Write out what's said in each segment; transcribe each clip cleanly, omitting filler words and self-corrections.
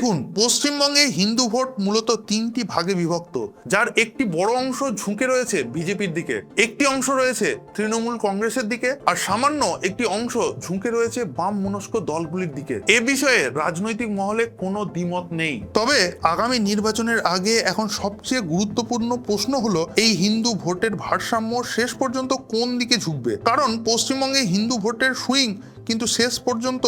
দেখুন, পশ্চিমবঙ্গে হিন্দু ভোট মূলত তিনটি ভাগে বিভক্ত, যার একটি বড় অংশ ঝুঁকে রয়েছে বিজেপির দিকে, একটি অংশ রয়েছে তৃণমূল কংগ্রেসের দিকে, আর সামান্য একটি অংশ ঝুঁকে রয়েছে বাম মনস্ক দলগুলির দিকে। এ বিষয়ে রাজনৈতিক মহলে কোনো দ্বিমত নেই। তবে আগামী নির্বাচনের আগে এখন সবচেয়ে গুরুত্বপূর্ণ প্রশ্ন হলো এই হিন্দু ভোটের ভারসাম্য শেষ পর্যন্ত কোন দিকে ঝুঁকবে। কারণ পশ্চিমবঙ্গে হিন্দু ভোটের সুইং কিন্তু শেষ পর্যন্ত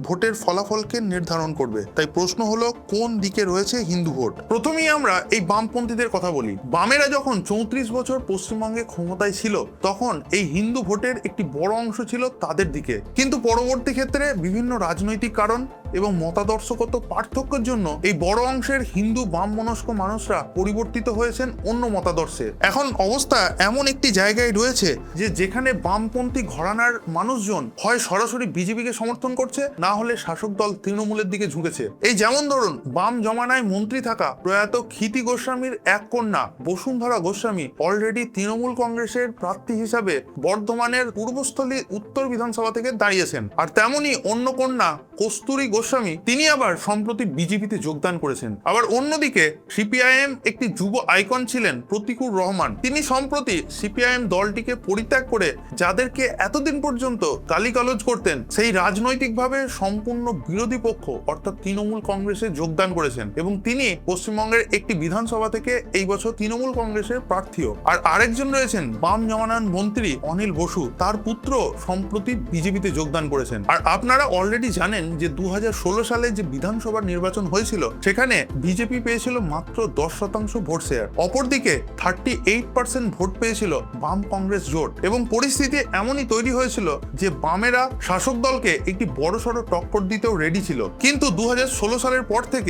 ভোটের ফলাফলকে নির্ধারণ করবে। তাই প্রশ্ন হলো কোন দিকে রয়েছে হিন্দু ভোট। প্রথমেই আমরা এই বামপন্থীদের কথা বলি। বামেরা যখন 34 বছর পশ্চিমবঙ্গে ক্ষমতায় ছিল, তখন এই হিন্দু ভোটের একটি বড় অংশ ছিল তাদের দিকে। কিন্তু পরবর্তী ক্ষেত্রে বিভিন্ন রাজনৈতিক কারণ এবং মতাদর্শগত পার্থক্যের জন্য এই বড় অংশের হিন্দু বাম মনস্ক মানুষরা পরিবর্তিত হয়েছেন অন্য মতাদর্শে। এখন অবস্থা এমন একটি জায়গায় রয়েছে যে যেখানে বামপন্থী ঘরানার মানুষজন হয় সরাসরি বিজেপিকে সমর্থন করছে, না হলে শাসক দল তৃণমূলের দিকে ঝুঁকেছে। এই যেমন ধরুন, বাম জমানায় মন্ত্রী থাকা প্রয়াত ক্ষিতি গোস্বামীর এক কন্যা বসুন্ধরা গোস্বামী অলরেডি তৃণমূল কংগ্রেসের প্রার্থী হিসাবে বর্ধমানের পূর্বস্থলী উত্তর বিধানসভা থেকে দাঁড়িয়েছেন। আর তেমনি অন্য কন্যা কস্তুরী গোস্বামী, তিনি আবার সম্প্রতি বিজেপিতে যোগদান করেছেন। আবার অন্যদিকে সিপিআইএম একটি যুব আইকন ছিলেন প্রতিকুর রহমান, তিনি সম্প্রতি সিপিআইএম দলটিকে পরিত্যাগ করে যাদেরকে এতদিন পর্যন্ত গালিগালাজ করতেন সেই রাজনৈতিকভাবে সম্পূর্ণ বিরোধী পক্ষ অর্থাৎ তৃণমূল কংগ্রেসে যোগদান করেছেন, এবং তিনি পশ্চিমবঙ্গের একটি বিধানসভা থেকে এই বছর তৃণমূল কংগ্রেসের প্রার্থীও। আর আরেকজন রয়েছেন বাম জমানার মন্ত্রী অনিল বসু, তার পুত্র সম্প্রতি বিজেপিতে যোগদান করেছেন। আর আপনারা অলরেডি জানেন যে 2016 সালে যে বিধানসভার নির্বাচন হয়েছিল, সেখানে বিজেপি পেয়েছিল মাত্র 10% ভোট শেয়ার। অপরদিকে 38% ভোট পেয়েছিল বাম কংগ্রেস জোট, এবং পরিস্থিতি এমনই তৈরি হয়েছিল যে বামেরা শাসক দলকে একটি বড়সড় টক্কর দিতেও রেডি ছিল। কিন্তু 2016 সালের পর থেকে